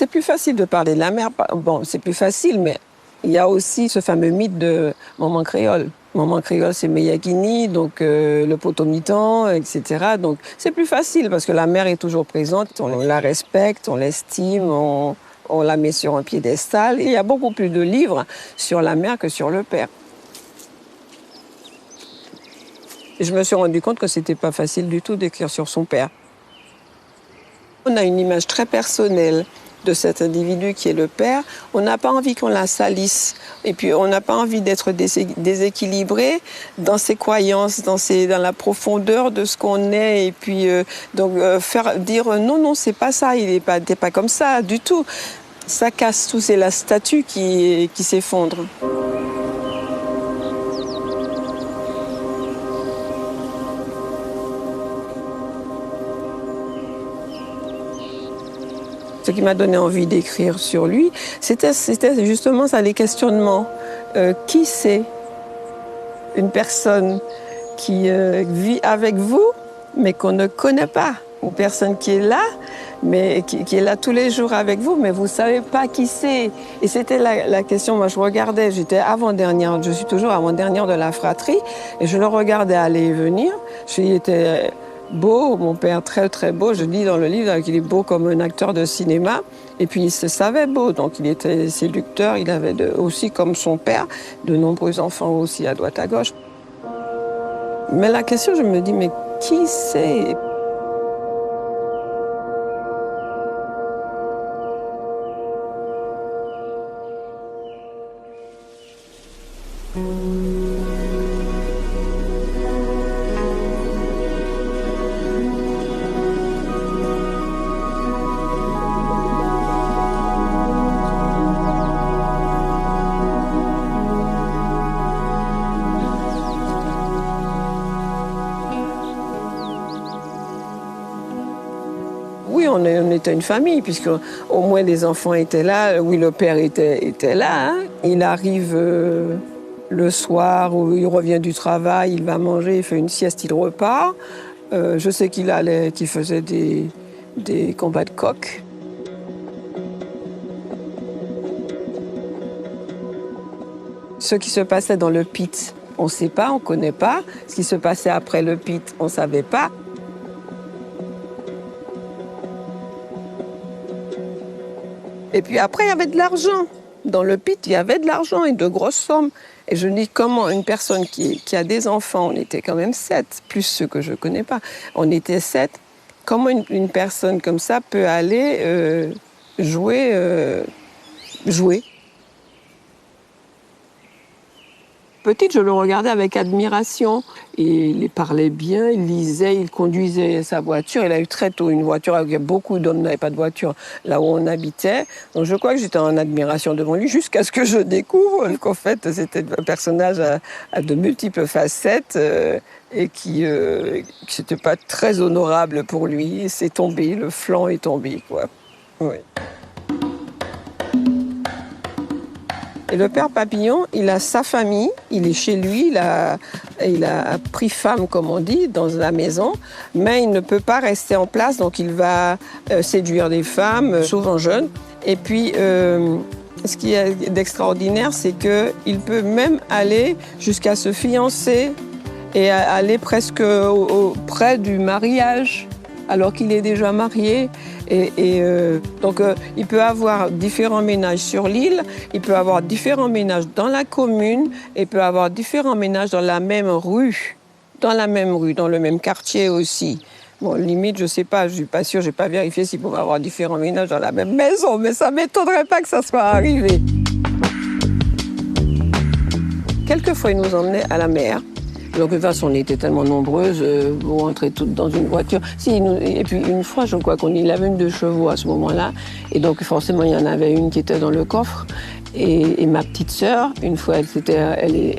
c'est plus facile de parler de la mer. Bon, c'est plus facile, mais il y a aussi ce fameux mythe de maman créole. Maman créole, c'est Meyakini, donc le potomitan, etc. Donc c'est plus facile parce que la mère est toujours présente, on la respecte, on l'estime, on la met sur un piédestal. Et il y a beaucoup plus de livres sur la mère que sur le père. Et je me suis rendu compte que c'était pas facile du tout d'écrire sur son père. On a une image très personnelle de cet individu qui est le père. On n'a pas envie qu'on la salisse. Et puis, on n'a pas envie d'être déséquilibré dans ses croyances, dans la profondeur de ce qu'on est. Et puis, faire dire non, non, c'est pas ça, il n'est pas comme ça du tout. Ça casse tout, c'est la statue qui s'effondre. Ce qui m'a donné envie d'écrire sur lui, c'était justement ça, les questionnements. Qui c'est une personne qui vit avec vous, mais qu'on ne connaît pas? Une personne qui est là, mais qui est là tous les jours avec vous, mais vous ne savez pas qui c'est. Et c'était la question, moi je regardais, j'étais avant-dernière, je suis toujours avant-dernière de la fratrie, et je le regardais aller et venir. Il était beau, mon père très très beau, je dis dans le livre qu'il est beau comme un acteur de cinéma, et puis il se savait beau, donc il était séducteur, il avait aussi comme son père, de nombreux enfants aussi à droite à gauche. Mais la question, je me dis, mais qui c'est ? Oui, on était une famille, puisque au moins les enfants étaient là. Oui, le père était là. Hein. Il arrive le soir, où il revient du travail, il va manger, il fait une sieste, il repart. Je sais qu'il faisait des combats de coq. Ce qui se passait dans le pit, on ne sait pas, on ne connaît pas. Ce qui se passait après le pit, on ne savait pas. Et puis après, il y avait de l'argent. Dans le pit, il y avait de l'argent et de grosses sommes. Et je me dis, comment une personne qui a des enfants, on était quand même 7, plus ceux que je ne connais pas, on était 7, comment une personne comme ça peut aller jouer. Petite, je le regardais avec admiration. Et il parlait bien, il lisait, il conduisait sa voiture. Il a eu très tôt une voiture, il y a beaucoup d'hommes n'avaient pas de voiture là où on habitait. Donc je crois que j'étais en admiration devant lui jusqu'à ce que je découvre qu'en fait c'était un personnage à de multiples facettes et qui c'était pas très honorable pour lui. C'est tombé, le flanc est tombé, quoi. Oui. Et le père Papillon, il a sa famille, il est chez lui, il a pris femme, comme on dit, dans la maison, mais il ne peut pas rester en place, donc il va séduire des femmes, souvent jeunes. Et puis, ce qui est d'extraordinaire, c'est qu'il peut même aller jusqu'à se fiancer et aller presque près du mariage, alors qu'il est déjà marié. Donc, il peut avoir différents ménages sur l'île, il peut avoir différents ménages dans la commune, et il peut avoir différents ménages dans la même rue, dans le même quartier aussi. Bon, limite, je ne sais pas, je ne suis pas sûre, je n'ai pas vérifié s'il pouvait avoir différents ménages dans la même maison, mais ça ne m'étonnerait pas que ça soit arrivé. Quelquefois, il nous emmenait à la mer. Donc, de toute façon, on était tellement nombreuses, vous rentrez toutes dans une voiture. Et puis, une fois, je crois qu'il avait une de chevaux à ce moment-là. Et donc, forcément, il y en avait une qui était dans le coffre. Et ma petite sœur, une fois, elle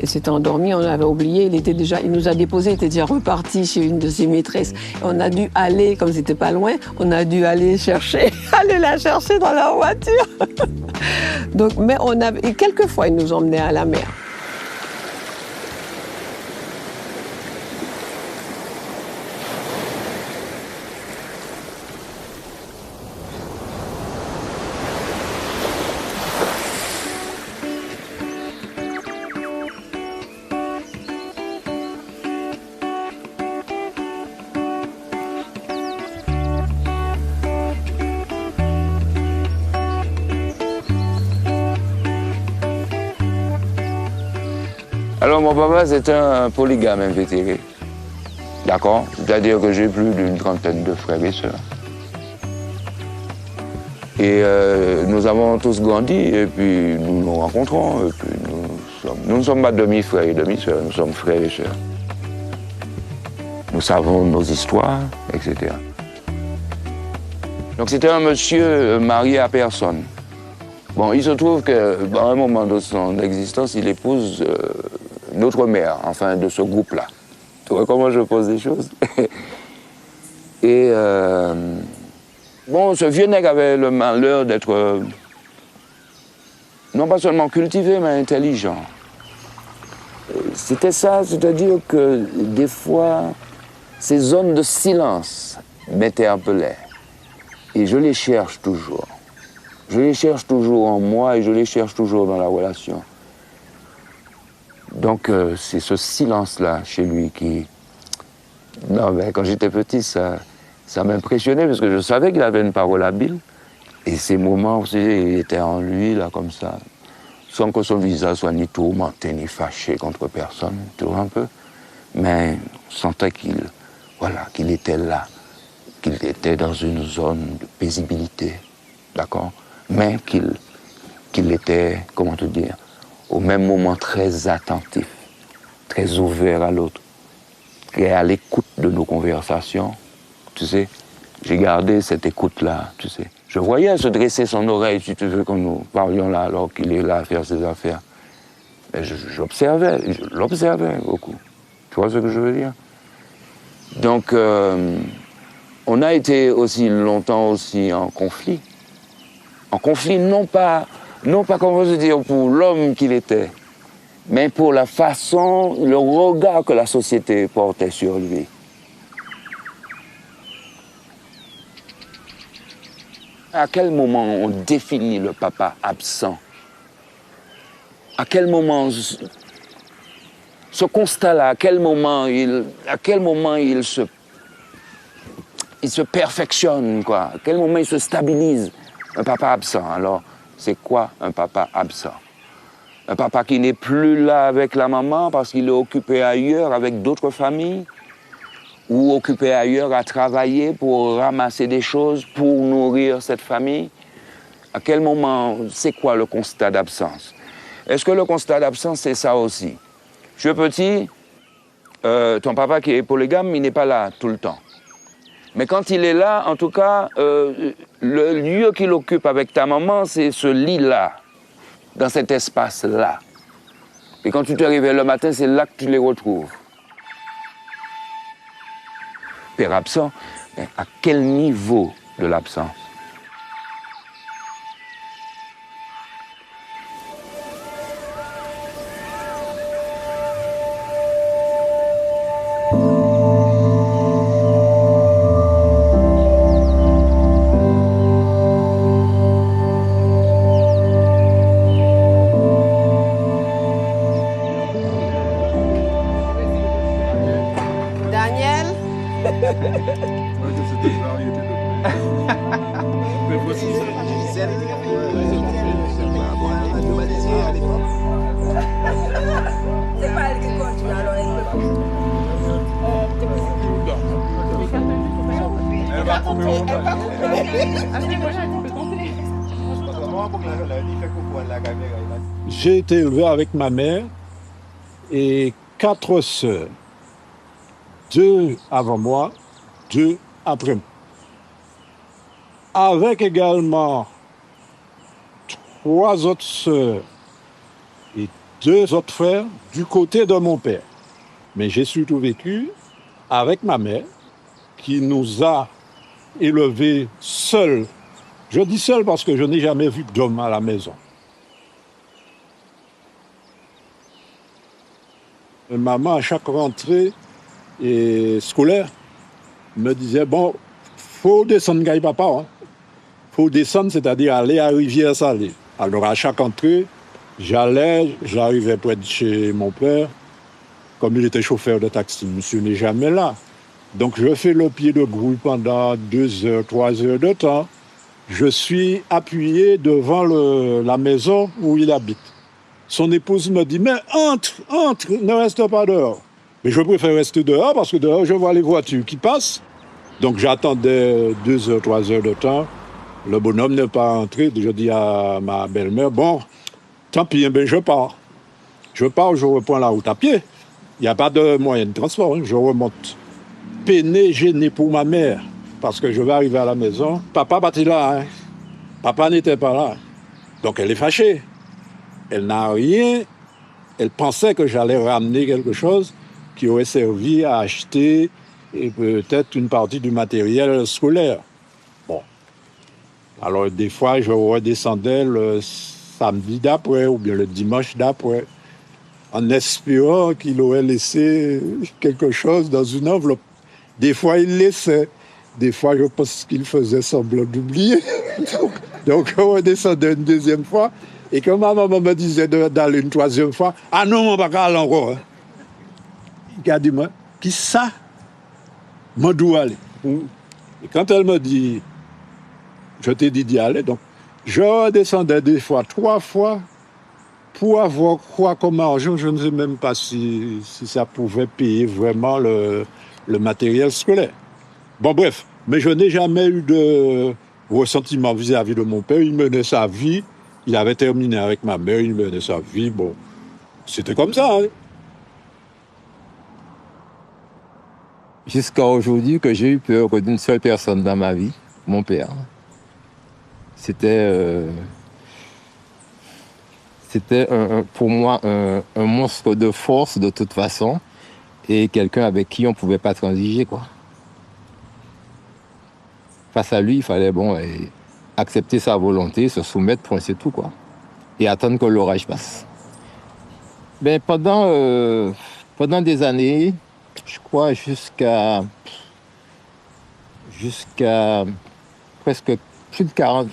s'était endormie, on l'avait oublié. Il nous a déposés, il était déjà reparti chez une de ses maîtresses. Et on a dû aller, comme c'était pas loin, on a dû aller la chercher dans la voiture. Donc, et quelquefois, il nous emmenait à la mer. Alors mon papa, c'était un polygame invétéré. D'accord? C'est-à-dire que j'ai plus d'une trentaine de frères et sœurs. Et nous avons tous grandi et puis nous nous rencontrons. Et puis nous ne sommes pas demi-frères et demi-sœurs, nous sommes frères et sœurs. Nous savons nos histoires, etc. Donc c'était un monsieur marié à personne. Bon, il se trouve qu'à un moment de son existence, il épouse notre mère, enfin de ce groupe-là. Tu vois comment je pose les choses? Et bon, ce vieux nègre avait le malheur d'être non pas seulement cultivé, mais intelligent. C'était ça, c'est-à-dire que des fois, ces zones de silence m'interpellaient. Et je les cherche toujours. Je les cherche toujours en moi et je les cherche toujours dans la relation. Donc c'est ce silence-là chez lui qui... Non, mais quand j'étais petit, ça m'impressionnait parce que je savais qu'il avait une parole habile. Et ces moments aussi, il était en lui, là, comme ça, sans que son visage soit ni tourmenté, ni fâché contre personne, tu vois un peu. Mais on sentait qu'il était là, qu'il était dans une zone de paisibilité, d'accord? Mais qu'il était, comment te dire, au même moment très attentif, très ouvert à l'autre, et à l'écoute de nos conversations, tu sais. J'ai gardé cette écoute-là, tu sais. Je voyais se dresser son oreille, si tu veux, quand nous parlions là, alors qu'il est là à faire ses affaires. Et je l'observais beaucoup. Tu vois ce que je veux dire? Donc, on a été aussi longtemps aussi en conflit. En conflit, non pas comment se dire, pour l'homme qu'il était, mais pour la façon, le regard que la société portait sur lui. À quel moment on définit le papa absent? À quel moment ce constat-là, à quel moment il se perfectionne, quoi? À quel moment il se stabilise? Un papa absent. Alors, c'est quoi un papa absent? Un papa qui n'est plus là avec la maman parce qu'il est occupé ailleurs avec d'autres familles, ou occupé ailleurs à travailler pour ramasser des choses pour nourrir cette famille. À quel moment, c'est quoi le constat d'absence? Est-ce que le constat d'absence, c'est ça aussi? Je suis petit, ton papa qui est polygame, il n'est pas là tout le temps. Mais quand il est là, en tout cas, le lieu qu'il occupe avec ta maman, c'est ce lit-là, dans cet espace-là. Et quand tu te réveilles le matin, c'est là que tu les retrouves. Père absent, mais à quel niveau de l'absence? Daniel? C'est pas elle qui continue, alors elle va compter. J'ai été élevé avec ma mère et 4 sœurs. 2 avant moi, 2 après moi. Avec également 3 autres sœurs et 2 autres frères du côté de mon père. Mais j'ai surtout vécu avec ma mère qui nous a élevés seuls. Je dis seuls parce que je n'ai jamais vu d'homme à la maison. Maman, à chaque rentrée scolaire, me disait, bon, faut descendre, gagne papa. Hein. Faut descendre, c'est-à-dire aller à Rivière-Salée. Alors, à chaque entrée, j'arrivais près de chez mon père. Comme il était chauffeur de taxi, monsieur n'est jamais là. Donc, je fais le pied de grue pendant 2 heures, 3 heures de temps. Je suis appuyé devant la maison où il habite. Son épouse me dit, mais entre, ne reste pas dehors. Mais je préfère rester dehors parce que dehors, je vois les voitures qui passent. Donc j'attendais 2 heures, 3 heures de temps. Le bonhomme n'est pas entré. Je dis à ma belle-mère, bon, tant pis, ben je pars. Je pars, je reprends la route à pied. Il n'y a pas de moyen de transport. Hein. Je remonte. Peiné, gêné pour ma mère. Parce que je vais arriver à la maison. Papa parti là. Hein. Papa n'était pas là. Donc elle est fâchée. Elle n'a rien. Elle pensait que j'allais ramener quelque chose qui aurait servi à acheter et peut-être une partie du matériel scolaire. Bon. Alors des fois, je redescendais le samedi d'après ou bien le dimanche d'après en espérant qu'il aurait laissé quelque chose dans une enveloppe. Des fois, il laissait. Des fois, je pense qu'il faisait semblant d'oublier. Donc, je redescendais une deuxième fois. Et quand ma maman me disait d'aller une troisième fois, ah non, on va pas aller encore. Hein. Il a dit, moi, qui ça? Moi, d'où aller? Et quand elle me dit, je t'ai dit d'y aller, donc, je redescendais des fois, 3 fois, pour avoir quoi comme argent, je ne sais même pas si ça pouvait payer vraiment le matériel scolaire. Bon, bref, mais je n'ai jamais eu de ressentiment vis-à-vis de mon père. Il menait sa vie, il avait terminé avec ma mère, il menait sa vie, bon, c'était comme ça. Hein. Jusqu'à aujourd'hui, que j'ai eu peur que d'une seule personne dans ma vie, mon père. C'était pour moi un monstre de force de toute façon et quelqu'un avec qui on ne pouvait pas transiger, quoi. Face à lui, il fallait accepter sa volonté, se soumettre, point c'est tout, quoi. Et attendre que l'orage passe. Ben, pendant des années, je crois jusqu'à presque plus de 40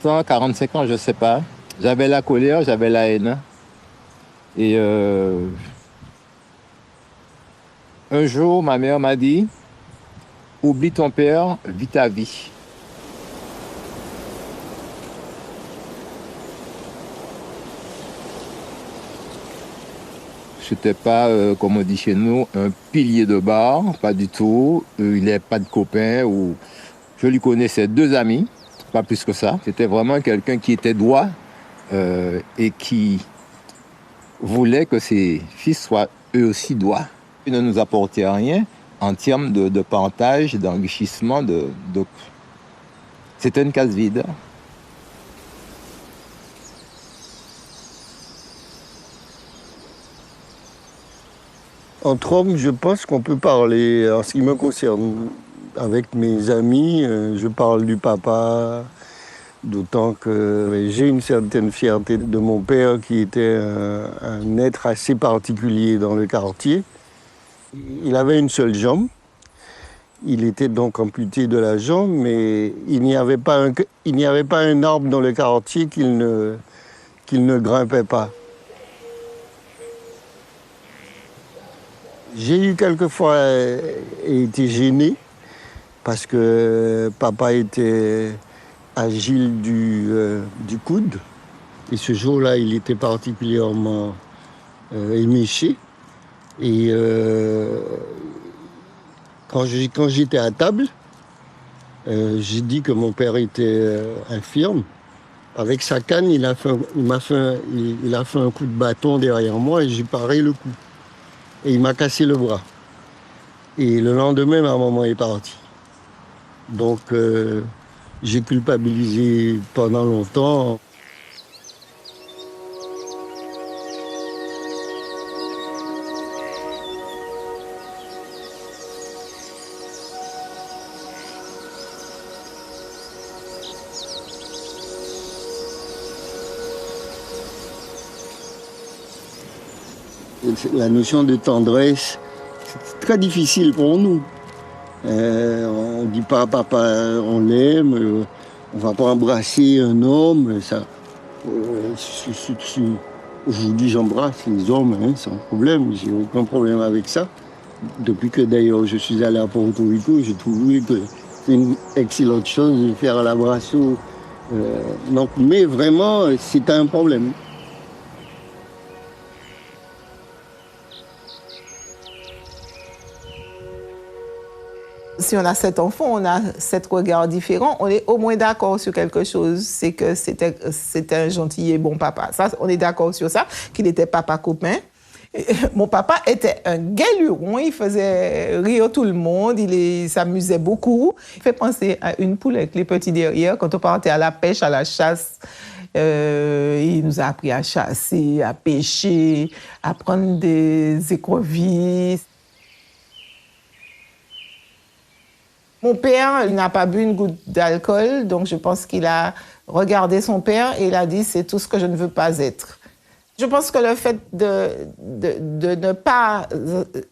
ans, 45 ans, je ne sais pas. J'avais la colère, j'avais la haine. Et un jour, ma mère m'a dit, oublie ton père, vis ta vie. C'était pas, comme on dit chez nous, un pilier de bar, pas du tout. Il n'avait pas de copains. Je lui connaissais 2 amis, pas plus que ça. C'était vraiment quelqu'un qui était droit et qui voulait que ses fils soient eux aussi droits. Il ne nous apportait rien en termes de partage, d'enrichissement. C'était une case vide. Entre hommes, je pense qu'on peut parler, en ce qui me concerne, avec mes amis, je parle du papa, d'autant que j'ai une certaine fierté de mon père qui était un être assez particulier dans le quartier. Il avait une seule jambe, il était donc amputé de la jambe, mais il n'y avait pas un arbre dans le quartier qu'il ne grimpait pas. J'ai eu quelquefois été gêné parce que papa était agile du coude. Et ce jour-là, il était particulièrement éméché. Et quand j'étais à table, j'ai dit que mon père était infirme. Avec sa canne, il a fait un coup de bâton derrière moi et j'ai paré le coup. Et il m'a cassé le bras. Et le lendemain, ma maman est partie. Donc, j'ai culpabilisé pendant longtemps. La notion de tendresse, c'est très difficile pour nous. On ne dit pas papa, on l'aime, on ne va pas embrasser un homme. Aujourd'hui, j'embrasse les hommes sans problème, j'ai aucun problème avec ça. Depuis que d'ailleurs je suis allé à Porto Rico, j'ai trouvé que c'est une excellente chose de faire l'abrasso Donc, mais vraiment, c'est un problème. Si on a 7 enfants, on a 7 regards différents, on est au moins d'accord sur quelque chose, c'est que c'était un gentil et bon papa. Ça, on est d'accord sur ça, qu'il était papa copain. Mon papa était un galuron, il faisait rire tout le monde, il s'amusait beaucoup. Il fait penser à une poule avec les petits derrière, quand on partait à la pêche, à la chasse. Il nous a appris à chasser, à pêcher, à prendre des écrevisses. Mon père, il n'a pas bu une goutte d'alcool, donc je pense qu'il a regardé son père et il a dit « c'est tout ce que je ne veux pas être ». Je pense que le fait de ne pas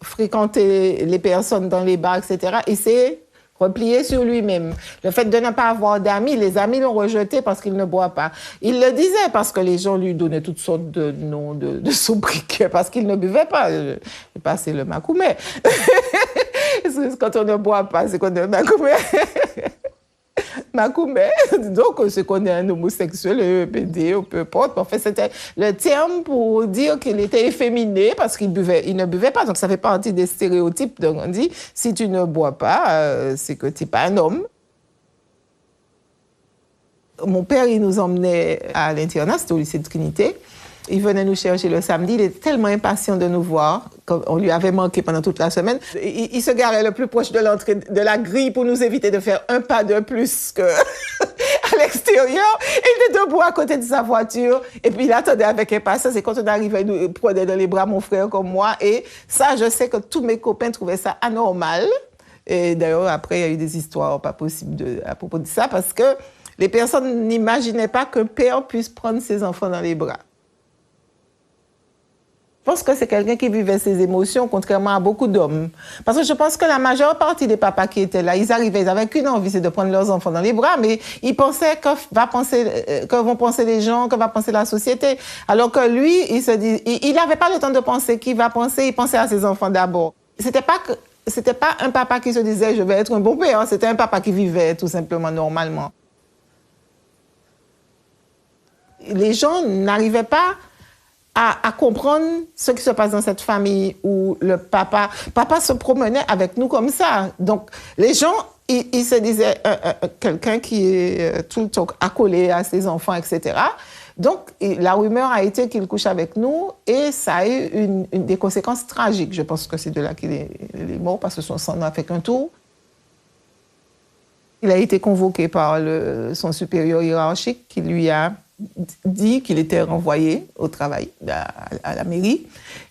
fréquenter les personnes dans les bars, etc., il s'est replié sur lui-même. Le fait de ne pas avoir d'amis, les amis l'ont rejeté parce qu'il ne boit pas. Il le disait parce que les gens lui donnaient toutes sortes de noms de sobriquets parce qu'il ne buvait pas. J'ai passé le macoumet. Quand on ne boit pas, c'est qu'on est un macoumet. Macoumet, donc c'est qu'on est un homosexuel, un PD, ou peu importe. En fait, c'était le terme pour dire qu'il était efféminé parce qu'il ne buvait pas. Donc ça fait partie des stéréotypes. Donc on dit, si tu ne bois pas, c'est que tu n'es pas un homme. Mon père, il nous emmenait à l'internat, c'était au lycée de Trinité. Il venait nous chercher le samedi, il était tellement impatient de nous voir, on lui avait manqué pendant toute la semaine. Il se garait le plus proche de l'entrée de la grille pour nous éviter de faire un pas de plus qu'à l'extérieur. Il était debout à côté de sa voiture et puis il attendait avec impatience. Et quand on arrivait, il nous prenait dans les bras, mon frère comme moi. Et ça, je sais que tous mes copains trouvaient ça anormal. Et d'ailleurs, après, il y a eu des histoires pas possibles à propos de ça parce que les personnes n'imaginaient pas qu'un père puisse prendre ses enfants dans les bras. Je pense que c'est quelqu'un qui vivait ses émotions, contrairement à beaucoup d'hommes. Parce que je pense que la majeure partie des papas qui étaient là, ils n'avaient qu'une envie, c'est de prendre leurs enfants dans les bras, mais ils pensaient que vont penser les gens, que va penser la société. Alors que lui, il n'avait pas le temps de penser qui va penser, il pensait à ses enfants d'abord. C'était pas un papa qui se disait « je vais être un bon père », c'était un papa qui vivait tout simplement normalement. Les gens n'arrivaient pas à comprendre ce qui se passe dans cette famille où le papa se promenait avec nous comme ça. Donc, les gens, ils se disaient quelqu'un qui est tout le temps accolé à ses enfants, etc. Donc, la rumeur a été qu'il couche avec nous et ça a eu des conséquences tragiques. Je pense que c'est de là qu'il est mort parce que son sang n'a fait qu'un tour. Il a été convoqué par son supérieur hiérarchique qui lui a dit qu'il était renvoyé au travail, à la mairie,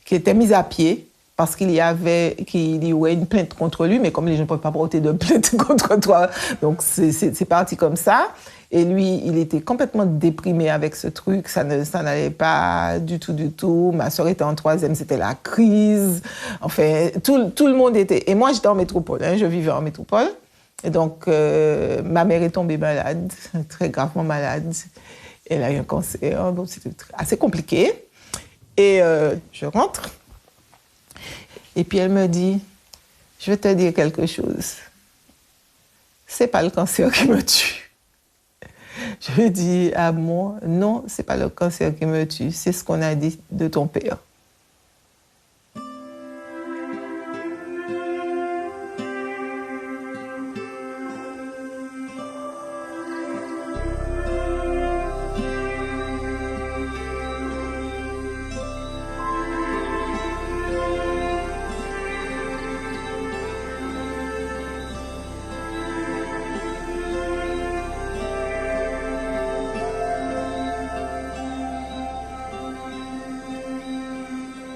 qu'il était mis à pied parce qu'il y avait une plainte contre lui, mais comme les gens ne peuvent pas porter de plainte contre toi, donc c'est parti comme ça. Et lui, il était complètement déprimé avec ce truc, ça n'allait pas du tout. Ma soeur était en 3e, c'était la crise. Enfin, tout le monde était... Et moi, j'étais en métropole, je vivais en métropole. Et donc, ma mère est tombée malade, très gravement malade. Elle a eu un cancer, donc c'était assez compliqué. Et je rentre. Et puis elle me dit, je vais te dire quelque chose. C'est pas le cancer qui me tue. Je lui dis, ah bon, non, c'est pas le cancer qui me tue, c'est ce qu'on a dit de ton père.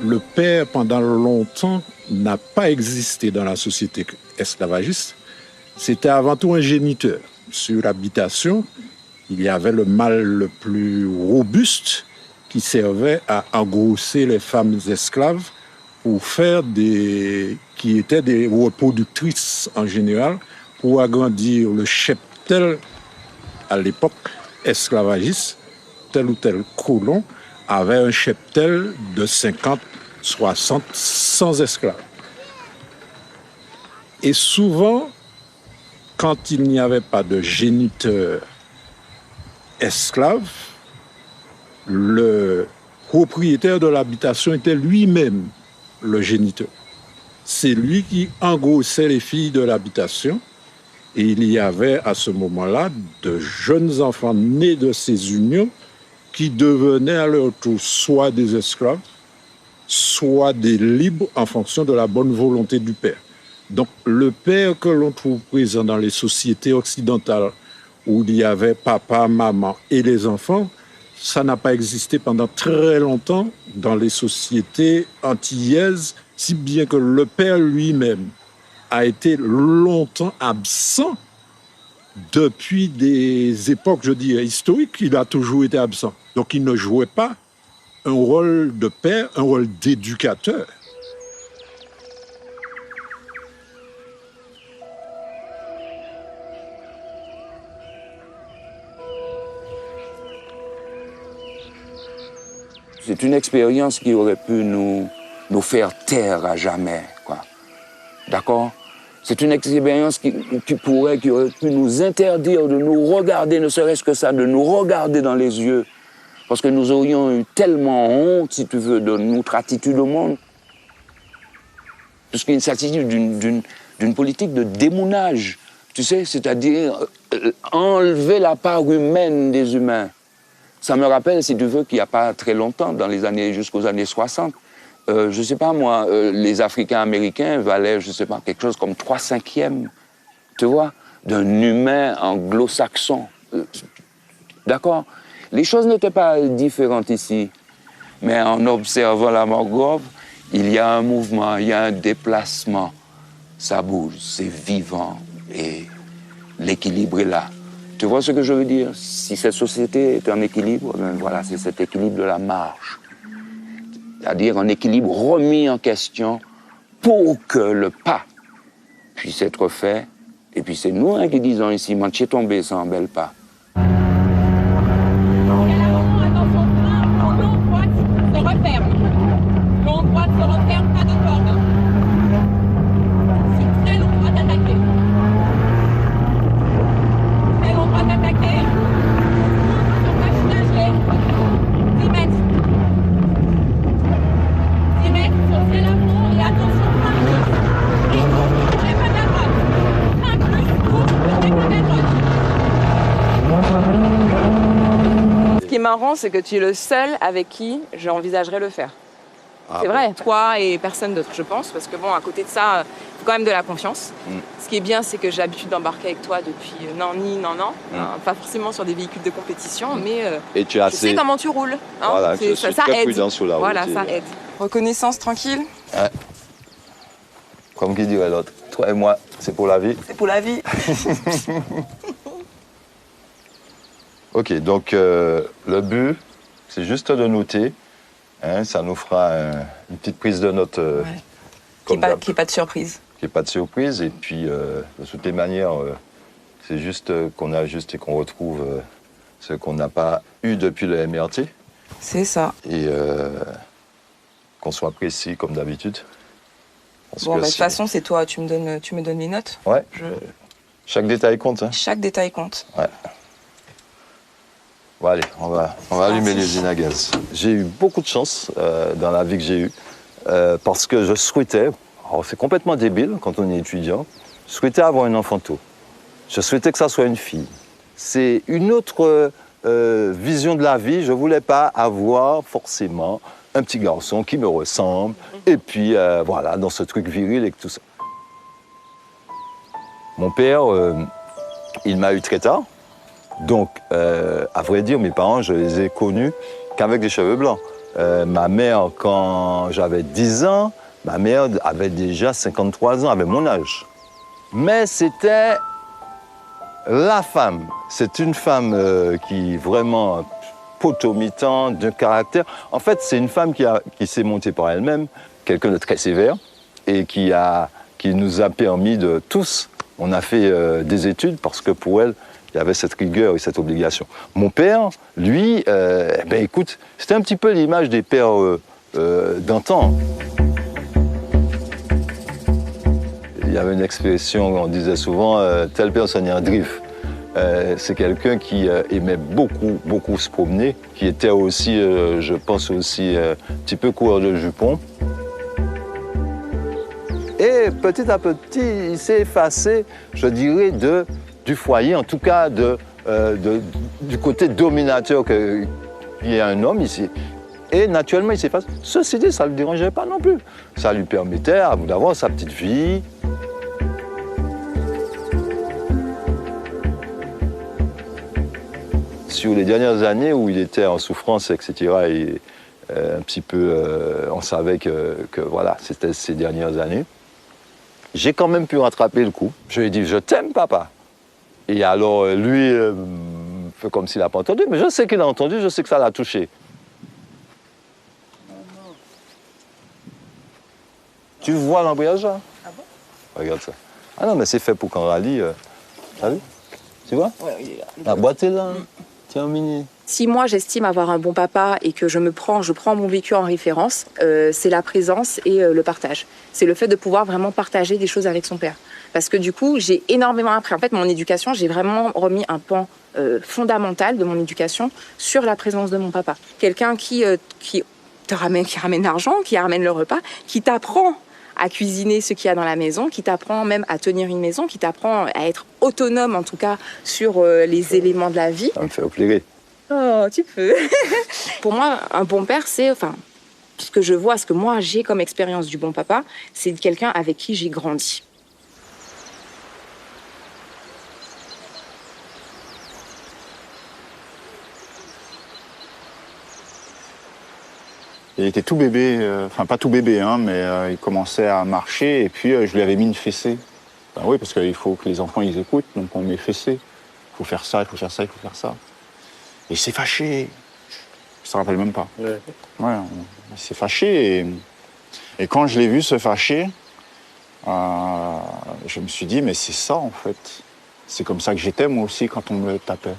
Le père, pendant longtemps, n'a pas existé dans la société esclavagiste. C'était avant tout un géniteur. Sur l'habitation, il y avait le mâle le plus robuste qui servait à engrosser les femmes esclaves pour faire qui étaient des reproductrices en général, pour agrandir le cheptel à l'époque esclavagiste. Tel ou tel colon avait un cheptel de 50, 60, 100 esclaves. Et souvent, quand il n'y avait pas de géniteur esclave, le propriétaire de l'habitation était lui-même le géniteur. C'est lui qui engrossait les filles de l'habitation. Et il y avait à ce moment-là de jeunes enfants nés de ces unions qui devenaient à leur tour soit des esclaves, soit des libres en fonction de la bonne volonté du père. Donc le père que l'on trouve présent dans les sociétés occidentales où il y avait papa, maman et les enfants, ça n'a pas existé pendant très longtemps dans les sociétés antillaises, si bien que le père lui-même a été longtemps absent depuis des époques, je dirais, historiques. Il a toujours été absent. Donc il ne jouait pas un rôle de père, un rôle d'éducateur. C'est une expérience qui aurait pu nous faire taire à jamais, quoi. D'accord? C'est une expérience qui aurait pu nous interdire de nous regarder, ne serait-ce que ça, de nous regarder dans les yeux. Parce que nous aurions eu tellement honte, si tu veux, de notre attitude au monde. Puisqu'il s'agit d'une politique de démounage, tu sais, c'est-à-dire enlever la part humaine des humains. Ça me rappelle, si tu veux, qu'il n'y a pas très longtemps, jusqu'aux années 60, je ne sais pas moi, les Africains américains valaient, je ne sais pas, quelque chose comme 3/5, tu vois, d'un humain anglo-saxon. D'accord? Les choses n'étaient pas différentes ici. Mais en observant la mangrove, il y a un mouvement, il y a un déplacement. Ça bouge, c'est vivant et l'équilibre est là. Tu vois ce que je veux dire? Si cette société est en équilibre, ben voilà, c'est cet équilibre de la marche. C'est-à-dire un équilibre remis en question pour que le pas puisse être fait. Et puis c'est nous qui disons ici, mancher tomber sans bel pas. Ce qui est marrant, c'est que tu es le seul avec qui j'envisagerais le faire. C'est vrai, toi et personne d'autre, je pense, parce que bon, à côté de ça, il faut quand même de la confiance. Ce qui est bien, c'est que j'ai l'habitude d'embarquer avec toi depuis pas forcément sur des véhicules de compétition, mais et tu je sais comment tu roules. Hein, voilà, je suis très prudent sur la route. Voilà, ça aide. Reconnaissance tranquille. Ouais. Comme qui dirait l'autre, toi et moi, c'est pour la vie. C'est pour la vie. Ok, donc le but, c'est juste de noter. Hein, ça nous fera une petite prise de notes. Qu'il n'y ait pas de surprise. Qu'il n'y ait pas de surprise. Et puis, de toutes les manières, c'est juste qu'on ajuste et qu'on retrouve ce qu'on n'a pas eu depuis le MRT. C'est ça. Et qu'on soit précis comme d'habitude. Bon, de toute façon, c'est toi, tu me donnes les notes. Ouais. Chaque détail compte. Hein. Chaque détail compte. Ouais. Bon, allez, on va allumer l'usine à gaz. J'ai eu beaucoup de chance dans la vie que j'ai eue parce que je souhaitais, c'est complètement débile quand on est étudiant, je souhaitais avoir un enfant tôt. Je souhaitais que ça soit une fille. C'est une autre vision de la vie. Je ne voulais pas avoir forcément un petit garçon qui me ressemble et puis voilà, dans ce truc viril et tout ça. Mon père, il m'a eu très tard. Donc, à vrai dire, mes parents, je les ai connus qu'avec des cheveux blancs. Ma mère, quand j'avais 10 ans, ma mère avait déjà 53 ans, avait mon âge. Mais c'était la femme. C'est une femme qui vraiment potomitante, de caractère. En fait, c'est une femme qui s'est montée par elle-même, quelqu'un de très sévère, et qui nous a permis de tous, on a fait des études parce que pour elle, il y avait cette rigueur et cette obligation. Mon père, lui, écoute, c'était un petit peu l'image des pères d'antan. Il y avait une expression, on disait souvent, telle personne est un drift. c'est quelqu'un qui aimait beaucoup se promener, qui était aussi, je pense aussi, un petit peu coureur de jupons. Et petit à petit, il s'est effacé, je dirais, du foyer, en tout cas du côté dominateur qu'il y a un homme ici. Et naturellement, il s'efface. Ceci dit, ça ne le dérangeait pas non plus. Ça lui permettait d'avoir sa petite vie. Sur les dernières années où il était en souffrance, etc., et un petit peu, on savait que voilà, c'était ces dernières années. J'ai quand même pu rattraper le coup. Je lui ai dit, je t'aime, papa. Et alors, lui, fait comme s'il n'a pas entendu, mais je sais qu'il a entendu, je sais que ça l'a touché. Tu vois l'embrayage là? Ah bon? Regarde ça. Ah non, mais c'est fait pour qu'on rallie. T'as vu? Tu vois? Ouais, la boîte est là. Tiens, mini. Si moi j'estime avoir un bon papa et que je prends mon vécu en référence, c'est la présence et le partage. C'est le fait de pouvoir vraiment partager des choses avec son père. Parce que du coup, j'ai énormément appris. En fait, mon éducation, j'ai vraiment remis un pan fondamental de mon éducation sur la présence de mon papa. Quelqu'un qui ramène l'argent, qui ramène le repas, qui t'apprend à cuisiner ce qu'il y a dans la maison, qui t'apprend même à tenir une maison, qui t'apprend à être autonome en tout cas sur les éléments de la vie. Ça me fait pleurer. Oh, tu peux. Pour moi, un bon père, c'est, ce que je vois, ce que moi j'ai comme expérience du bon papa, c'est quelqu'un avec qui j'ai grandi. Il était tout bébé, enfin pas tout bébé, hein, mais il commençait à marcher et puis je lui avais mis une fessée. Ben oui, parce qu'il faut que les enfants ils écoutent, donc on met fessée. Il faut faire ça, il faut faire ça, il faut faire ça. Et il s'est fâché. Je ne me rappelle même pas. Ouais, il s'est fâché et quand je l'ai vu se fâcher, je me suis dit, mais c'est ça en fait. C'est comme ça que j'étais moi aussi quand on me tapait.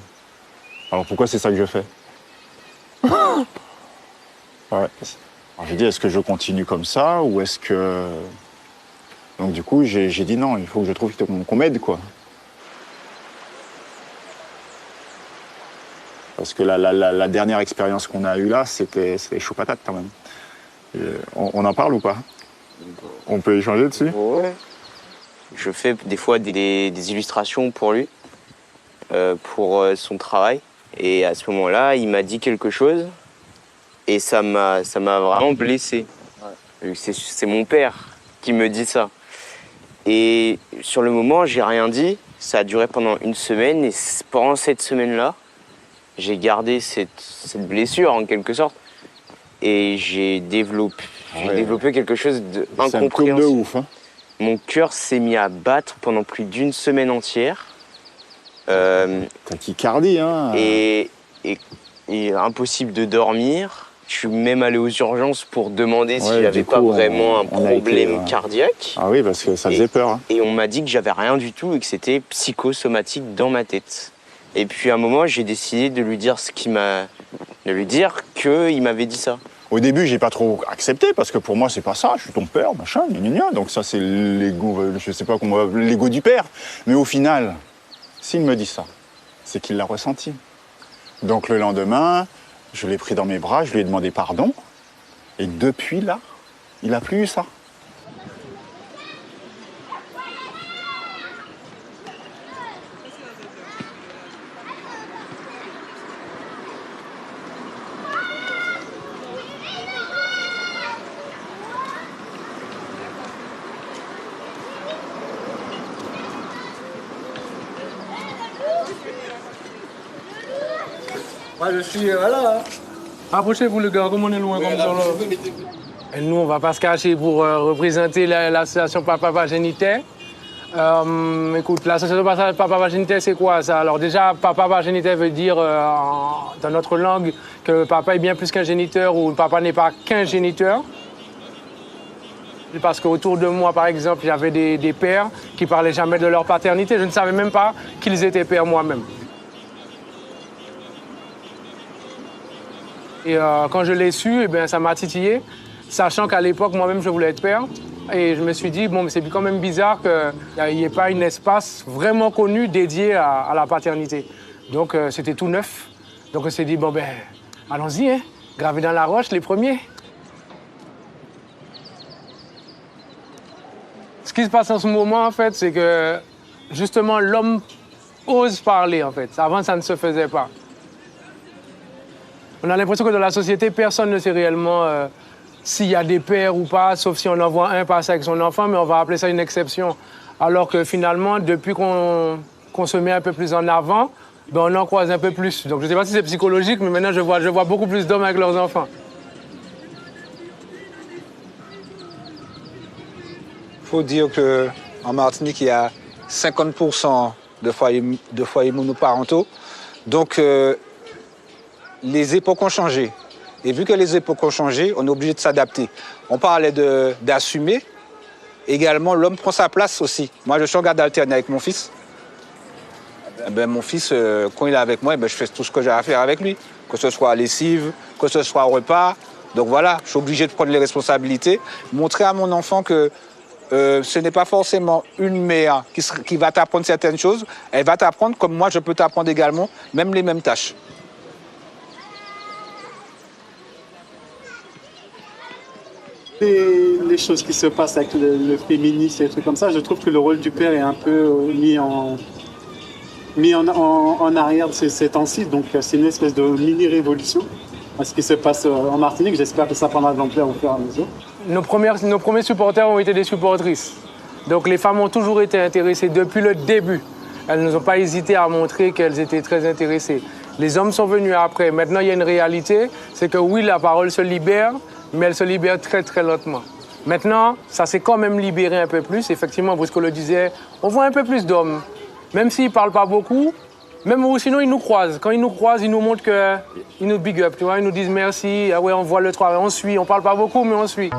Alors pourquoi c'est ça que je fais? Ouais. Alors j'ai dit, est-ce que je continue comme ça ou est-ce que... Donc du coup, j'ai dit non, il faut que je trouve qu'on m'aide, quoi. Parce que la dernière expérience qu'on a eue là, c'était chaud patate quand même. On en parle ou pas? On peut échanger dessus? Ouais. Je fais des fois des illustrations pour lui, pour son travail. Et à ce moment-là, il m'a dit quelque chose et ça m'a vraiment blessé. Ouais. C'est mon père qui me dit ça. Et sur le moment, j'ai rien dit. Ça a duré pendant une semaine et pendant cette semaine-là, j'ai gardé cette blessure en quelque sorte et j'ai développé quelque chose d'incompréhensible. C'est un de ouf, hein. Mon cœur s'est mis à battre pendant plus d'une semaine entière. Tachycardie, hein. Et impossible de dormir. Je suis même allé aux urgences pour demander si j'avais pas vraiment un problème cardiaque. Ah oui, parce que ça faisait peur. Hein. Et on m'a dit que j'avais rien du tout et que c'était psychosomatique dans ma tête. Et puis à un moment, j'ai décidé de lui dire qu'il m'avait dit ça. Au début, j'ai pas trop accepté parce que pour moi, c'est pas ça. Je suis ton père, machin, gna gna gna. Donc ça, c'est l'ego, je sais pas comment, l'ego du père. Mais au final, s'il me dit ça, c'est qu'il l'a ressenti. Donc le lendemain, je l'ai pris dans mes bras, je lui ai demandé pardon. Et depuis là, il a plus eu ça. Moi, je suis là. Approchez-vous, le gars, comme on est loin comme ça. Là. Et nous, on va pas se cacher pour représenter l'association Papa Génitaire. Écoute, l'association Papa Génitaire, c'est quoi ça? Alors déjà, Papa Génitaire veut dire, dans notre langue, que papa est bien plus qu'un géniteur ou papa n'est pas qu'un géniteur. Parce qu'autour de moi, par exemple, j'avais des pères qui parlaient jamais de leur paternité. Je ne savais même pas qu'ils étaient pères moi-même. Et quand je l'ai su, eh bien, ça m'a titillé, sachant qu'à l'époque, moi-même, je voulais être père. Et je me suis dit, bon, mais c'est quand même bizarre qu'il n'y ait pas un espace vraiment connu dédié à la paternité. Donc, c'était tout neuf. Donc, on s'est dit, bon, ben, allons-y, hein, graver dans la roche les premiers. Ce qui se passe en ce moment, en fait, c'est que, justement, l'homme ose parler, en fait. Avant, ça ne se faisait pas. On a l'impression que dans la société, personne ne sait réellement s'il y a des pères ou pas, sauf si on en voit un passer avec son enfant, mais on va appeler ça une exception. Alors que finalement, depuis qu'on se met un peu plus en avant, ben on en croise un peu plus. Donc je ne sais pas si c'est psychologique, mais maintenant je vois beaucoup plus d'hommes avec leurs enfants. Il faut dire qu'en Martinique, il y a 50% de foyers monoparentaux. Donc les époques ont changé. Et vu que les époques ont changé, on est obligé de s'adapter. On parlait d'assumer. Également, l'homme prend sa place aussi. Moi, je suis en garde alternée avec mon fils. Mon fils, quand il est avec moi, je fais tout ce que j'ai à faire avec lui. Que ce soit lessive, que ce soit repas. Donc voilà, je suis obligé de prendre les responsabilités. Montrer à mon enfant que ce n'est pas forcément une mère qui va t'apprendre certaines choses. Elle va t'apprendre comme moi, je peux t'apprendre également, même les mêmes tâches. Les choses qui se passent avec le féminisme et des trucs comme ça, je trouve que le rôle du père est un peu mis en arrière ces temps-ci. Donc c'est une espèce de mini-révolution. Ce qui se passe en Martinique, j'espère que ça prendra de l'ampleur au fur et à mesure. Nos premiers supporters ont été des supportrices. Donc les femmes ont toujours été intéressées depuis le début. Elles n'ont pas hésité à montrer qu'elles étaient très intéressées. Les hommes sont venus après. Maintenant, il y a une réalité, c'est que oui, la parole se libère, mais elle se libère très, très lentement. Maintenant, ça s'est quand même libéré un peu plus. Effectivement, Briscoe le disait, on voit un peu plus d'hommes. Même s'ils ne parlent pas beaucoup, même ou sinon, ils nous croisent. Quand ils nous croisent, ils nous montrent qu'ils nous big up, tu vois. Ils nous disent merci, ah ouais, on voit le travail, on suit. On ne parle pas beaucoup, mais on suit.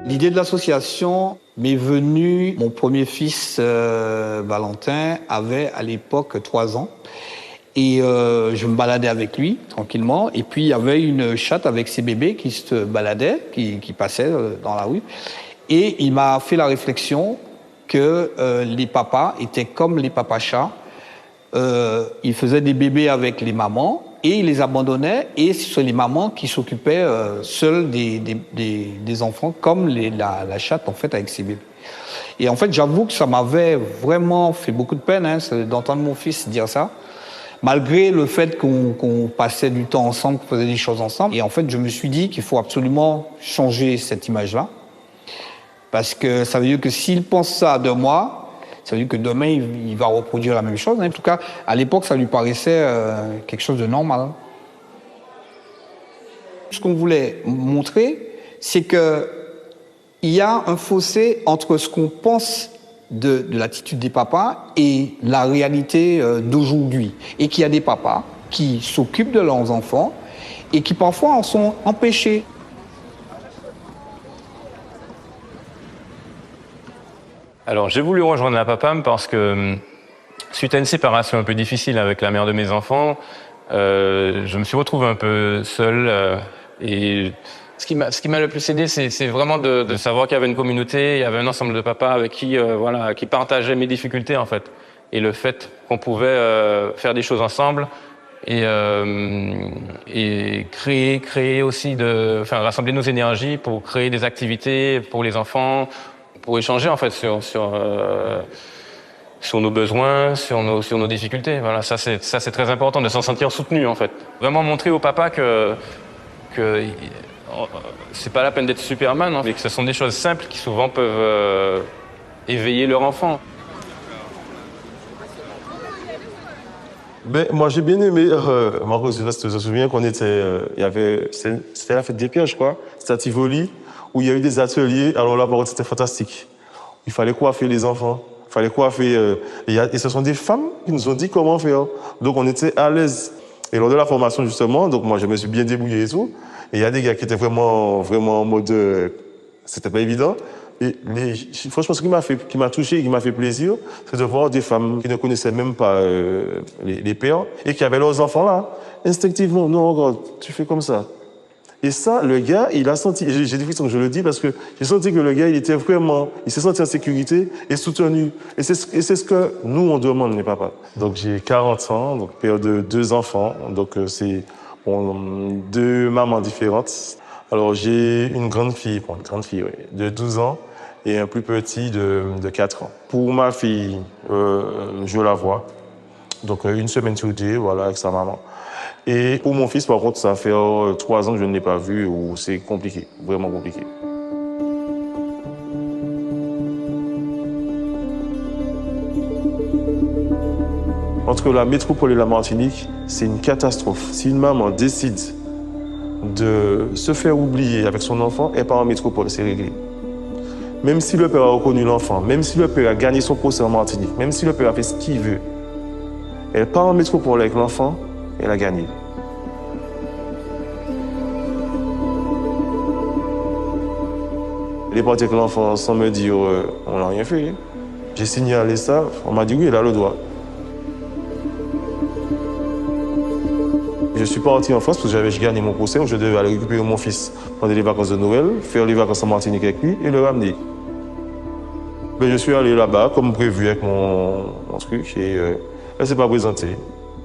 L'idée de l'association m'est venue, mon premier fils, Valentin, avait à l'époque 3 ans. Et je me baladais avec lui, tranquillement. Et puis, il y avait une chatte avec ses bébés qui se baladaient, qui passaient dans la rue. Et il m'a fait la réflexion que les papas étaient comme les papas chats. Ils faisaient des bébés avec les mamans et ils les abandonnaient. Et c'est les mamans qui s'occupaient seules des enfants, comme la chatte, en fait, avec ses bébés. Et en fait, j'avoue que ça m'avait vraiment fait beaucoup de peine d'entendre mon fils dire ça. Malgré le fait qu'on passait du temps ensemble, qu'on faisait des choses ensemble. Et en fait, je me suis dit qu'il faut absolument changer cette image-là. Parce que ça veut dire que s'il pense ça de moi, ça veut dire que demain, il va reproduire la même chose. En tout cas, à l'époque, ça lui paraissait quelque chose de normal. Ce qu'on voulait montrer, c'est qu'il y a un fossé entre ce qu'on pense de l'attitude des papas et la réalité d'aujourd'hui. Et qu'il y a des papas qui s'occupent de leurs enfants et qui parfois en sont empêchés. Alors j'ai voulu rejoindre la PAPAM parce que suite à une séparation un peu difficile avec la mère de mes enfants, je me suis retrouvé un peu seul et ce qui m'a le plus aidé, c'est vraiment de savoir qu'il y avait une communauté, il y avait un ensemble de papas avec qui partageaient mes difficultés en fait. Et le fait qu'on pouvait faire des choses ensemble et créer aussi, rassembler nos énergies pour créer des activités pour les enfants, pour échanger en fait sur nos besoins, sur nos difficultés. Voilà, ça c'est très important de s'en sentir soutenu en fait. Vraiment montrer aux papas que c'est pas la peine d'être Superman, mais que ce sont des choses simples qui souvent peuvent éveiller leur enfant. Ben, moi, j'ai bien aimé, Marco, je te souviens qu'on était, c'était la fête des pierres, je crois, c'était à Tivoli, où il y a eu des ateliers. Alors là, par contre, c'était fantastique. Il fallait coiffer les enfants, il fallait coiffer, et ce sont des femmes qui nous ont dit comment faire. Donc, on était à l'aise. Et lors de la formation, justement, donc moi, je me suis bien débrouillé et tout. Et il y a des gars qui étaient vraiment en mode, c'était pas évident. Et franchement, ce qui m'a touché et qui m'a fait plaisir, c'est de voir des femmes qui ne connaissaient même pas les pères et qui avaient leurs enfants là. Instinctivement, non, regarde, tu fais comme ça. Et ça, le gars, il a senti, j'ai des frissons que je le dis parce que j'ai senti que le gars, il s'est senti en sécurité et soutenu. Et c'est ce que nous, on demande, les papas. Donc j'ai 40 ans, donc père de 2 enfants, donc c'est 2 mamans différentes. Alors j'ai une grande fille, oui, de 12 ans et un plus petit de 4 ans. Pour ma fille, je la vois, donc une semaine sur 2, voilà, avec sa maman. Et pour mon fils, par contre, ça fait 3 ans que je ne l'ai pas vu, où c'est compliqué, vraiment compliqué. Entre la métropole et la Martinique, c'est une catastrophe. Si une maman décide de se faire oublier avec son enfant, elle part en métropole, c'est réglé. Même si le père a reconnu l'enfant, même si le père a gagné son procès en Martinique, même si le père a fait ce qu'il veut, elle part en métropole avec l'enfant, elle a gagné. Elle est partie avec l'enfant sans me dire on n'a rien fait. J'ai signalé ça, on m'a dit oui, elle a le droit. Je suis parti en France parce que j'avais gagné mon procès, où je devais aller récupérer mon fils pendant les vacances de Noël, faire les vacances en Martinique avec lui et le ramener. Mais je suis allé là-bas, comme prévu avec mon truc, et elle ne s'est pas présentée.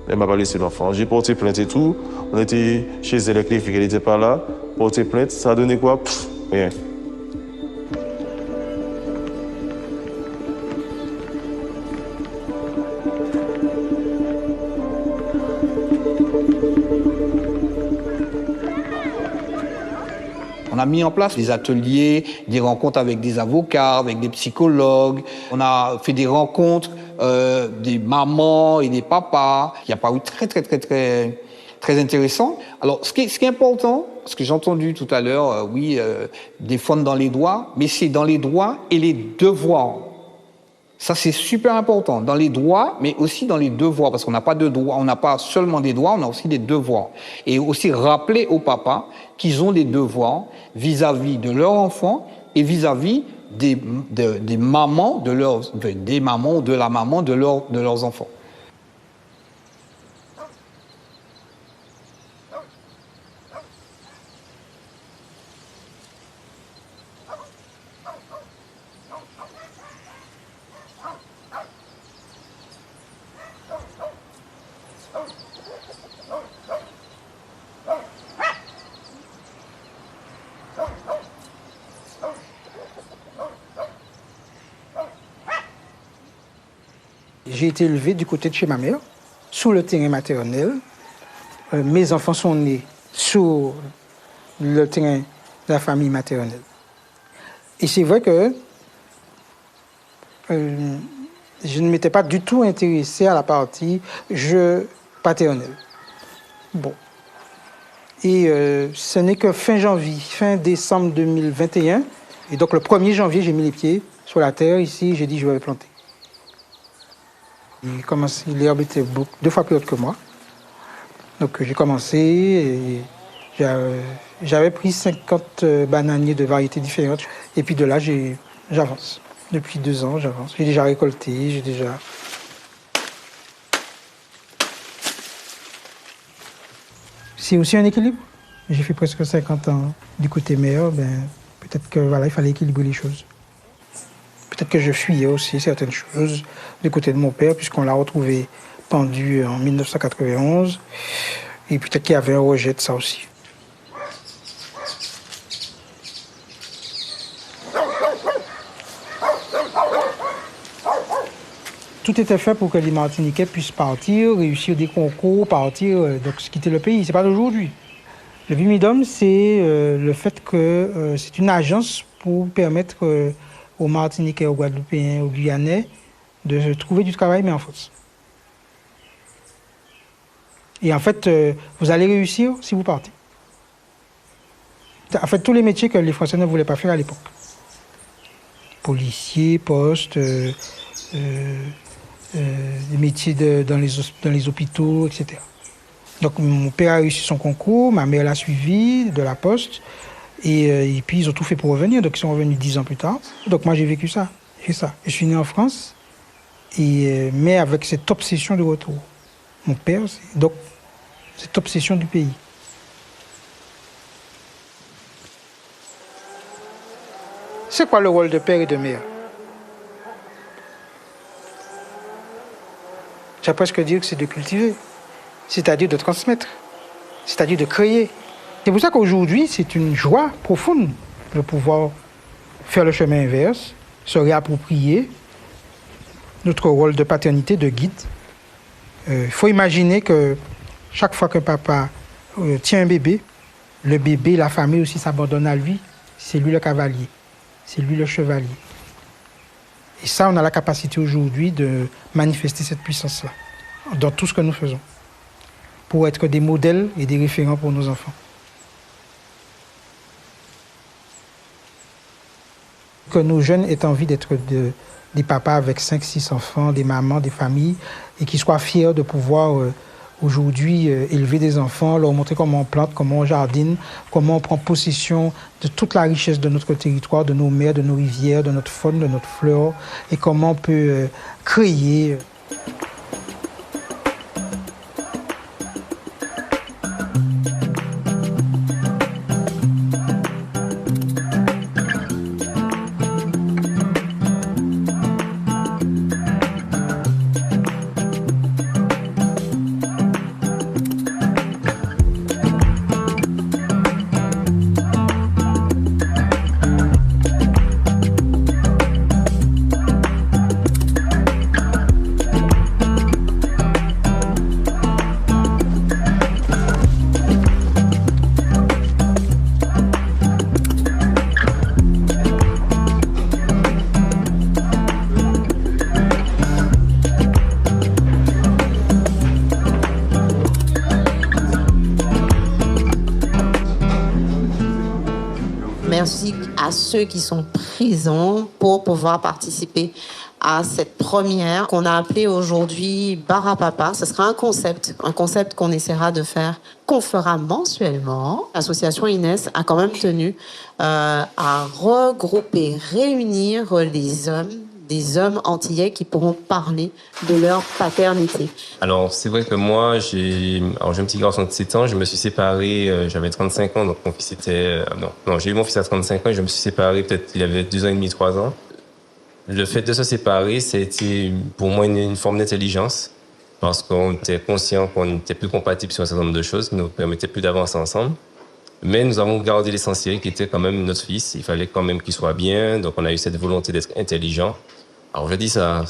Elle ne m'a pas laissé l'enfant. J'ai porté plainte et tout. On était chez elle avec les filles, elle n'était pas là. Porté plainte, ça a donné quoi? Rien. On a mis en place des ateliers, des rencontres avec des avocats, avec des psychologues. On a fait des rencontres des mamans et des papas. Il y a paru très intéressant. Alors, ce qui est important, ce que j'ai entendu tout à l'heure, défendre dans les droits, mais c'est dans les droits et les devoirs. Ça, c'est super important. Dans les droits, mais aussi dans les devoirs. Parce qu'on n'a pas de droits, on n'a pas seulement des droits, on a aussi des devoirs. Et aussi rappeler aux papas qu'ils ont des devoirs vis-à-vis de leurs enfants et vis-à-vis des mamans de la maman de leurs enfants. J'ai été élevé du côté de chez ma mère, sous le terrain maternel. Mes enfants sont nés sur le terrain de la famille maternelle. Et c'est vrai que je ne m'étais pas du tout intéressé à la partie jeu paternel. Bon. Et ce n'est que fin décembre 2021. Et donc le 1er janvier, j'ai mis les pieds sur la terre ici, j'ai dit je vais planter. L'herbe était 2 fois plus haute que moi. Donc j'ai commencé et j'avais pris 50 bananiers de variétés différentes. Et puis de là, j'avance. Depuis 2 ans, j'avance. J'ai déjà récolté, C'est aussi un équilibre. J'ai fait presque 50 ans du côté mère, peut-être que il fallait équilibrer les choses. Peut-être que je fuyais aussi certaines choses du côté de mon père, puisqu'on l'a retrouvé pendu en 1991. Et peut-être qu'il y avait un rejet de ça aussi. Tout était fait pour que les Martiniquais puissent partir, réussir des concours, partir, donc quitter le pays. C'est pas d'aujourd'hui. Le Bimidum, c'est le fait que c'est une agence pour permettre aux Martiniquais, aux Guadeloupéens, aux Guyanais de trouver du travail, mais en France. Et en fait, vous allez réussir si vous partez. En fait, tous les métiers que les Français ne voulaient pas faire à l'époque. Policiers, postes, des métiers dans les hôpitaux, etc. Donc mon père a réussi son concours, ma mère l'a suivi de la poste, et puis ils ont tout fait pour revenir, donc ils sont revenus 10 ans plus tard. Donc moi j'ai vécu ça, j'ai ça. Je suis né en France, mais avec cette obsession de retour. Mon père, donc cette obsession du pays. C'est quoi le rôle de père et de mère? J'ai presque dire que c'est de cultiver, c'est-à-dire de transmettre, c'est-à-dire de créer. C'est pour ça qu'aujourd'hui, c'est une joie profonde de pouvoir faire le chemin inverse, se réapproprier notre rôle de paternité, de guide. Il faut imaginer que chaque fois que papa tient un bébé, le bébé, la famille aussi s'abandonne à lui. C'est lui le cavalier, c'est lui le chevalier. Et ça, on a la capacité aujourd'hui de manifester cette puissance-là dans tout ce que nous faisons, pour être des modèles et des référents pour nos enfants. Que nos jeunes aient envie d'être des papas avec 5-6 enfants, des mamans, des familles, et qu'ils soient fiers de pouvoir aujourd'hui élever des enfants, leur montrer comment on plante, comment on jardine, comment on prend possession de toute la richesse de notre territoire, de nos mers, de nos rivières, de notre faune, de notre flore, et comment on peut créer. Merci à ceux qui sont présents pour pouvoir participer à cette première qu'on a appelée aujourd'hui Bar à Papa. Ce sera un concept qu'on essaiera de faire, qu'on fera mensuellement. L'association Inès a quand même tenu à regrouper, réunir des hommes antillais qui pourront parler de leur paternité. Alors, c'est vrai que moi, j'ai un petit garçon de 7 ans, je me suis séparé, j'avais 35 ans, donc mon fils était... Non, j'ai eu mon fils à 35 ans et je me suis séparé, peut-être il avait 2 ans et demi, 3 ans. Le fait de se séparer, c'était pour moi une forme d'intelligence, parce qu'on était conscient qu'on n'était plus compatibles sur un certain nombre de choses qui ne nous permettaient plus d'avancer ensemble. Mais nous avons gardé l'essentiel, qui était quand même notre fils. Il fallait quand même qu'il soit bien, donc on a eu cette volonté d'être intelligent. Alors je dis ça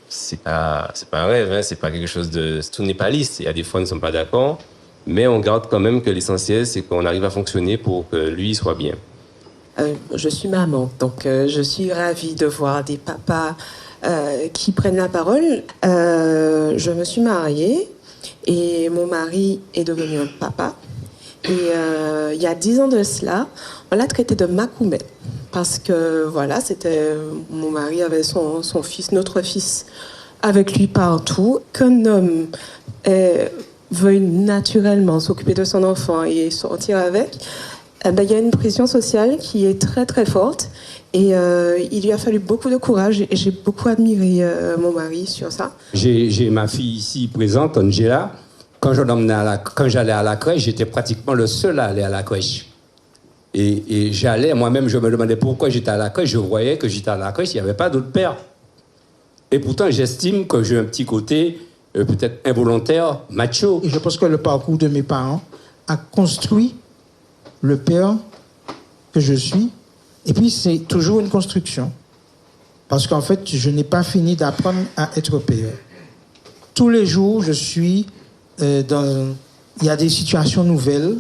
c'est pas un rêve, hein, c'est pas quelque chose de... Tout n'est pas lisse, il y a des fois nous ne sommes pas d'accord, mais on garde quand même que l'essentiel, c'est qu'on arrive à fonctionner pour que lui soit bien. Je suis maman, donc je suis ravie de voir des papas qui prennent la parole. Je me suis mariée et mon mari est devenu un papa. Et il y a 10 ans de cela, on l'a traité de Macoumé. Parce que voilà, c'était mon mari avait son fils, notre fils, avec lui partout. Qu'un homme veuille naturellement s'occuper de son enfant et sortir avec, il y a une pression sociale qui est très très forte. Et il lui a fallu beaucoup de courage. Et j'ai beaucoup admiré mon mari sur ça. J'ai ma fille ici présente, Angela. Quand j'allais à la crèche, j'étais pratiquement le seul à aller à la crèche. Et j'allais, moi-même, je me demandais pourquoi j'étais à la crèche. Je voyais que j'étais à la crèche, il n'y avait pas d'autre père. Et pourtant, j'estime que j'ai un petit côté peut-être involontaire, macho. Et je pense que le parcours de mes parents a construit le père que je suis. Et puis, c'est toujours une construction. Parce qu'en fait, je n'ai pas fini d'apprendre à être père. Tous les jours, je suis dans... Il y a des situations nouvelles.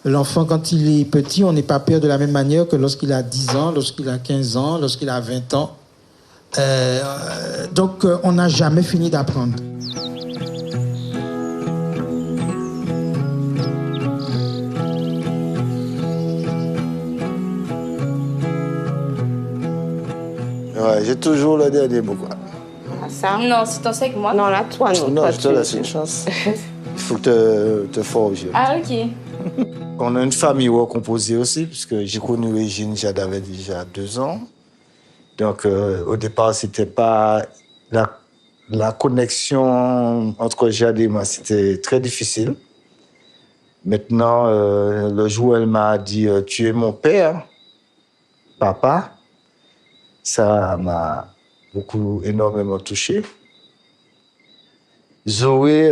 L'enfant, quand il est petit, on n'est pas père de la même manière que lorsqu'il a 10 ans, lorsqu'il a 15 ans, lorsqu'il a 20 ans. Donc, on n'a jamais fini d'apprendre. Ouais, j'ai toujours le dernier mot, quoi. Ah, ça? Non, si t'en sais que moi. Non, là, toi, non. Non, Toi, je te laisse une chance. Il faut te forger. Ah, ok. On a une famille recomposée aussi, parce que j'ai connu Régine, j'avais déjà 2 ans. Donc, au départ, c'était pas... La connexion entre Jade et moi, c'était très difficile. Maintenant, le jour où elle m'a dit « Tu es mon père, papa », ça m'a énormément touché. Zoé,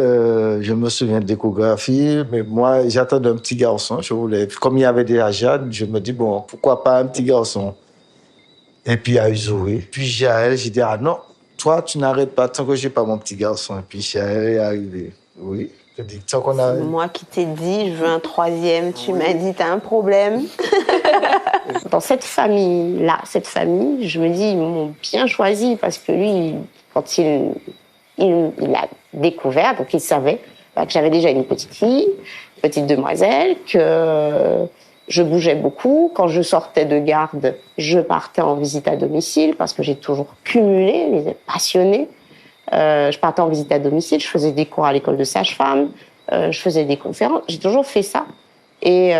je me souviens de l'échographie, mais moi, j'attendais un petit garçon. Comme il y avait déjà Jade, je me dis, bon, pourquoi pas un petit garçon? Et puis, il y a eu Zoé. Puis, Jaël, j'ai dit, ah non, toi, tu n'arrêtes pas tant que je n'ai pas mon petit garçon. Et puis, Jaël est arrivé. Oui, je dis, tant qu'on a... Moi qui t'ai dit, je veux un 3e, tu m'as dit, t'as un problème. Dans cette famille-là, je me dis, ils m'ont bien choisi parce que lui, quand il a découvert, donc il savait que j'avais déjà une petite fille, une petite demoiselle, que je bougeais beaucoup. Quand je sortais de garde, je partais en visite à domicile parce que j'ai toujours cumulé, les passionnés. Je partais en visite à domicile, je faisais des cours à l'école de sage-femme, je faisais des conférences, j'ai toujours fait ça. Et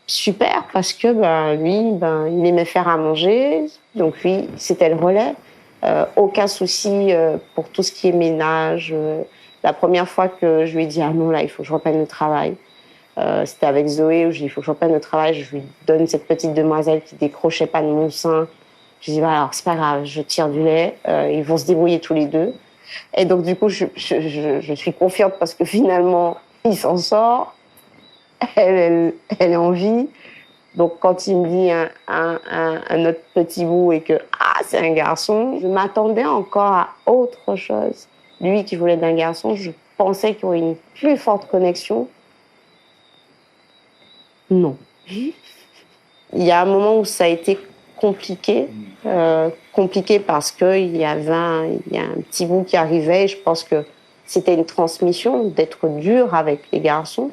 super parce que lui, il aimait faire à manger, donc lui, c'était le relais. Aucun souci pour tout ce qui est ménage. La première fois que je lui ai dit « Ah non, là, il faut que je reprenne le travail », c'était avec Zoé, où je lui ai dit « Il faut que je reprenne le travail », je lui donne cette petite demoiselle qui décrochait pas de mon sein. Je lui ai dit « Alors, c'est pas grave, je tire du lait, ils vont se débrouiller tous les deux ». Et donc, du coup, je suis confiante parce que finalement, il s'en sort, elle est en vie. Donc, quand il me dit un autre petit bout et que c'est un garçon, je m'attendais encore à autre chose. Lui qui voulait d'un garçon, je pensais qu'il y aurait une plus forte connexion. Non. Il y a un moment où ça a été compliqué. Compliqué parce qu'il y a un petit bout qui arrivait et je pense que c'était une transmission d'être dur avec les garçons.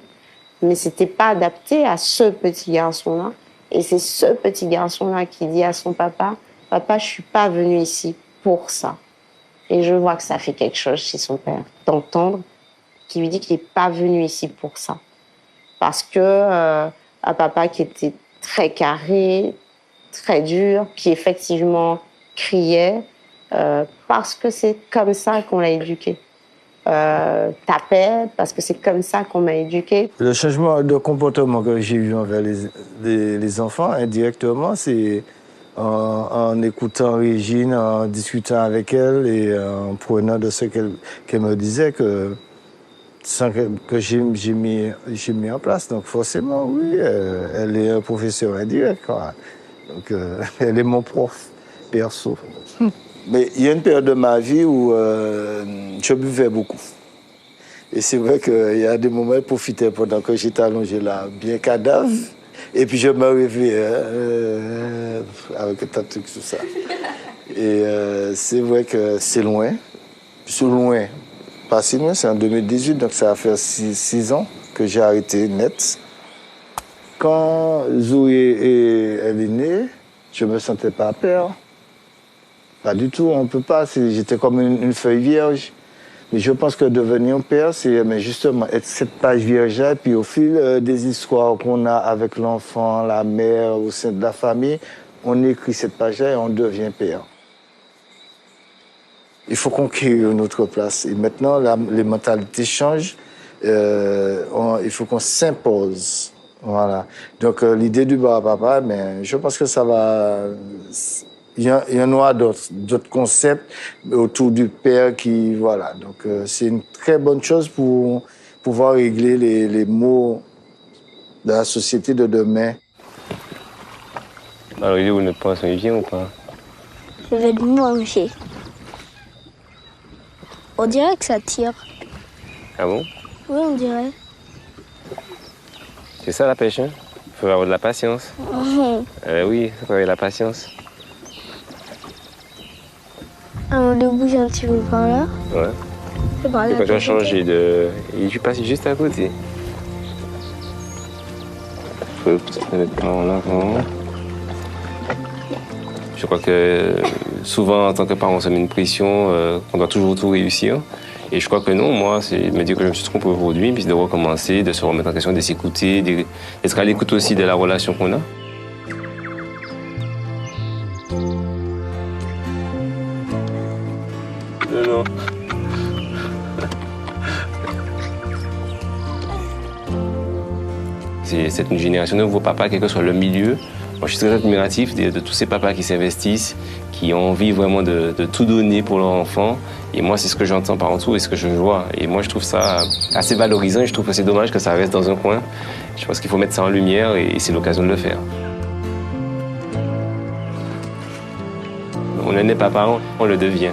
Mais c'était pas adapté à ce petit garçon-là. Et c'est ce petit garçon-là qui dit à son papa, « Papa, je suis pas venu ici pour ça. » Et je vois que ça fait quelque chose chez son père, d'entendre qu'il lui dit qu'il n'est pas venu ici pour ça. Parce que un papa qui était très carré, très dur, qui effectivement criait, parce que c'est comme ça qu'on l'a éduqué. Tapait parce que c'est comme ça qu'on m'a éduqué. Le changement de comportement que j'ai eu envers les enfants, indirectement, c'est en écoutant Régine, en discutant avec elle et en prenant de ce qu'elle me disait que j'ai mis en place. Donc forcément, oui, elle est un professeur indirect, quoi. Donc elle est mon prof perso. Mais il y a une période de ma vie où je buvais beaucoup. Et c'est vrai qu'il y a des moments où je profitais pendant que j'étais allongé là, bien cadavre. Et puis je me réveillais avec un tas de trucs, tout ça. Et c'est vrai que c'est loin. C'est loin. Pas si loin, c'est en 2018, donc ça va faire 6 ans que j'ai arrêté net. Quand Zoé elle est née, je ne me sentais pas peur. Pas du tout, on ne peut pas. J'étais comme une feuille vierge. Mais je pense que devenir père, c'est justement être cette page vierge-là. Et puis au fil des histoires qu'on a avec l'enfant, la mère, au sein de la famille, on écrit cette page-là et on devient père. Il faut conquérir notre place. Et maintenant, les mentalités changent. Il faut qu'on s'impose. Voilà. Donc l'idée du bar à papa, mais je pense que ça va... Il y en aura d'autres concepts autour du père qui... Voilà. Donc c'est une très bonne chose pour pouvoir régler les maux de la société de demain. Alors il est où notre poisson, il vient ou pas? Je vais le manger. On dirait que ça tire. Ah bon? Oui, on dirait. C'est ça la pêche, hein? Il faut avoir de la patience. Oui, il faut avoir de la patience. On le bouge un petit peu par là. Ouais. Et quand tu vas changer de... Et tu passes juste à côté. Il faut peut-être mettre en avant. Je crois que souvent, en tant que parent, on se met une pression, qu'on doit toujours tout réussir. Et je crois que non, moi, c'est de me dire que je me suis trompé aujourd'hui, puis de recommencer, de se remettre en question, de s'écouter, d'être à l'écoute aussi de la relation qu'on a. Non. C'est une génération de nouveaux papas, quel que soit le milieu. Moi, je suis très admiratif de tous ces papas qui s'investissent, qui ont envie vraiment de tout donner pour leur enfant. Et moi, c'est ce que j'entends par en dessous et ce que je vois. Et moi, je trouve ça assez valorisant et je trouve que c'est dommage que ça reste dans un coin. Je pense qu'il faut mettre ça en lumière et c'est l'occasion de le faire. On n'est pas parent, on le devient.